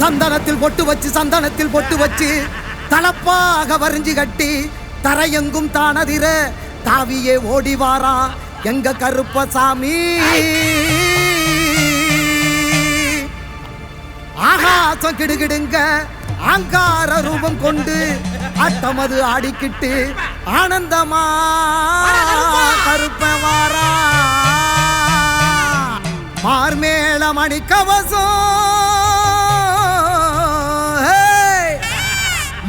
சந்தனத்தில் பொட்டு வச்சு தலப்பாக வரிஞ்சு கட்டி தரையெங்கும் தானதிர தாவியே ஓடிவாரா எங்க கருப்பசாமி. ஆகாசம் கிடுகிடுங்க ஆங்கார ரூபம் கொண்டு ஆட்டமது ஆடிக்கிட்டு ஆனந்தமா கருப்பவாரா. மார்மேள மணிக்கவசம்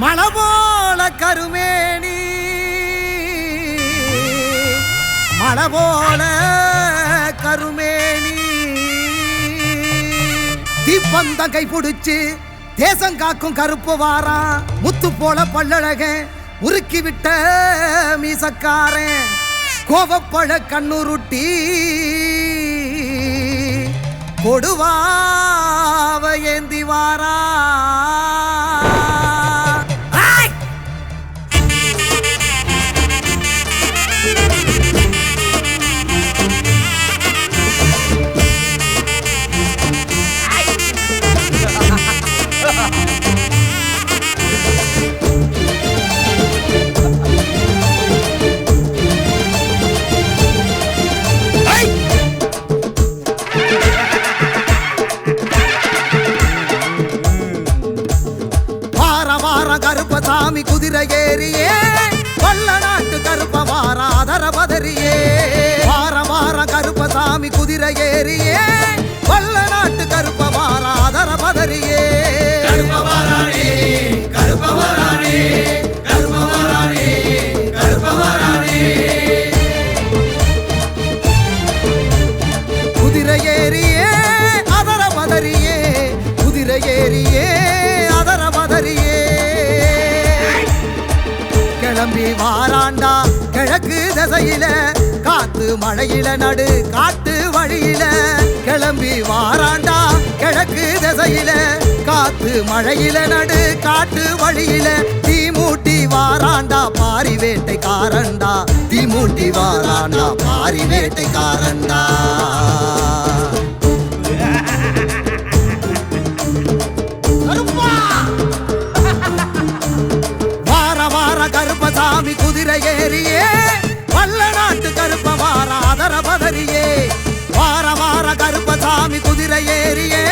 மழை போல கருமேனி மழை போல கருமேனி. தீப்பந்த கை பிடிச்சு தேசம் காக்கும் கருப்பு வாரா. முத்து போல பல்லழக உருக்கி விட்ட மீசக்காரன் கோவப்பழ கண்ணுருட்டி கொடுவாவ ஏந்தி வாரா. கருப்பசாமி குதிரை ஏறியே கொல்ல நாட்டு கருப்ப வாரா அதர பதறியே. வார கருப்பசாமி குதிரை ஏறியே கொல்ல நாட்டு கருப்ப வாரா அதர பதறியே. குதிரை ஏறியே அதர பதறியே குதிரை ஏறியே அதர பதறியே. கிளம்பி வாராண்டா கிழக்கு திசையில காத்து மழையில நடு காட்டு வழியில. கிளம்பி வாராண்டா கிழக்கு திசையில காத்து மழையில நடு காட்டு வழியில. தீமூட்டி வாராண்டா பாரி வேட்டைக்காரண்டா தீமூட்டி வாராண்டா பாரி வேட்டைக்காரண்டா. கருப்பசாமி குதிரை ஏறியே வல்ல நாட்டு கருப்ப வாரா அதர பதறியே. வார கருப்பசாமி குதிரை ஏறியே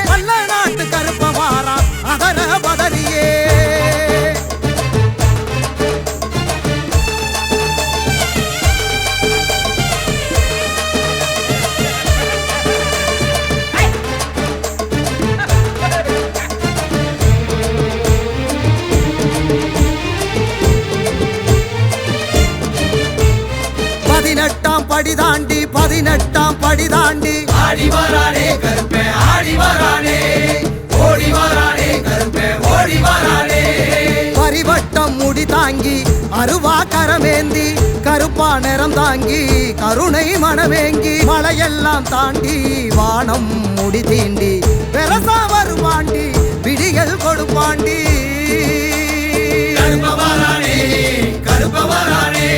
வல்ல நாட்டு கருப்ப வாரா அதர பதறியே. பதினெட்டாம் படி தாண்டி ஆடி வரானே கருப்பே ஆடி வரானே ஓடி வரானே கருப்பே ஓடி வரானே. பரிவட்டம் முடி தாங்கி அருவா கரமேந்தி கருப்பா நிறம் தாங்கி கருணை மனமேங்கி மலையெல்லாம் தாண்டி வானம் முடி தீண்டி பெரசா வருவாண்டி விடிகள் கொடுப்பாண்டி. கருப்ப வரானே கருப்ப வரானே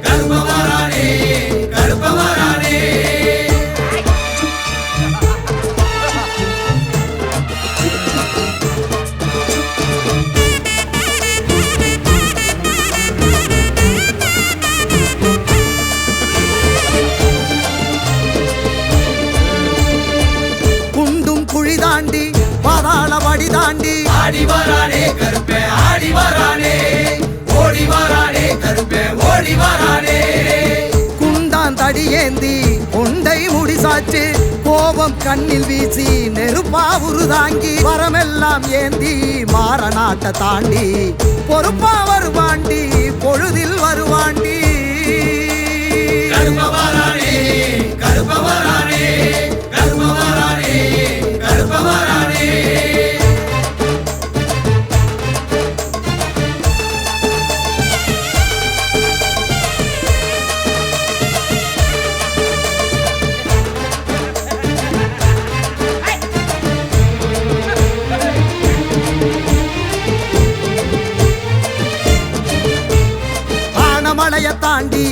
கருப்ப வரானே கருப்ப வரானே. குண்டும் குழி தாண்டி பாதாள வடி தாண்டி ஆடி வரானே கருப்பே ஆடி வரானே ஓடி வரானே கருப்பே ஓடி வரானே. குண்டான் தடியேந்தி கொண்டை முடிசாச்சு கோபம் கண்ணில் வீசி நெருப்பா உருதாங்கி வரமெல்லாம் ஏந்தி மாற நாட்டை தாண்டி பொறுப்பா வருவாண்டி பொழுதில் வருவாண்டி. கருப்ப வரானே கருப்ப வரானே கருப்ப வரானே கருப்ப வரானே. மலையை தாண்டி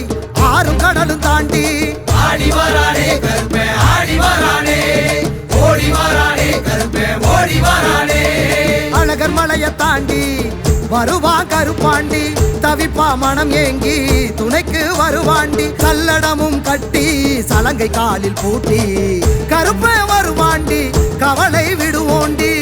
ஆறும் கடலும் தாண்டி ஆடி வர வருவாண்டி வருவான் கருப்பாண்டி தவிப்பா மனம் ஏங்கி துணைக்கு வருவாண்டி கல்லடமும் கட்டி சலங்கை காலில் பூட்டி கருப்ப வருவாண்டி கவலை விடுவோண்டி